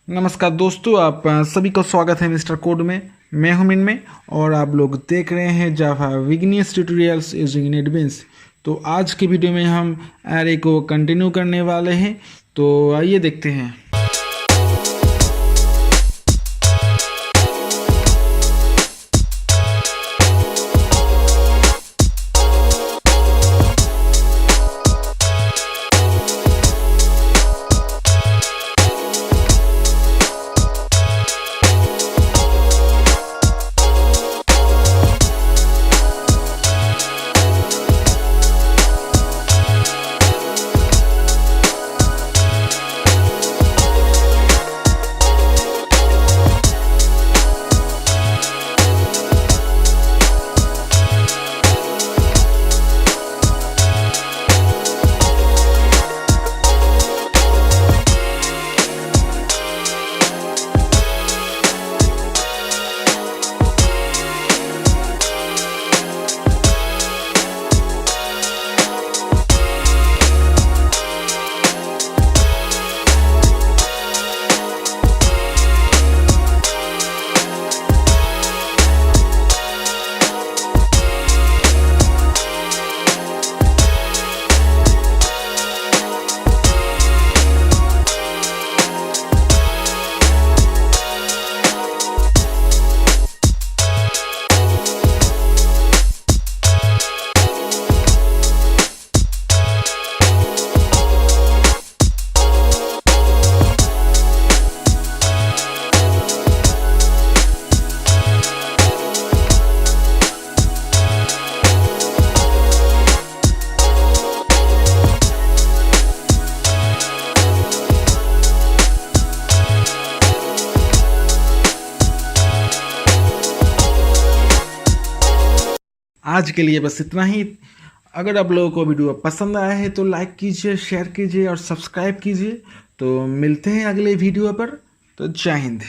नमस्कार दोस्तों, आप सभी का स्वागत है मिस्टर कोड में। मैं हूं मिनमय और आप लोग देख रहे हैं जावा बिगिनर्स ट्यूटोरियल्स यूजिंग नेटबीन्स। तो आज के वीडियो में हम एरे को कंटिन्यू करने वाले हैं, तो आइए देखते हैं। आज के लिए बस इतना ही। अगर आप लोगों को वीडियो पसंद आया है तो लाइक कीजिए, शेयर कीजिए और सब्सक्राइब कीजिए। तो मिलते हैं अगले वीडियो पर। तो जय हिंद।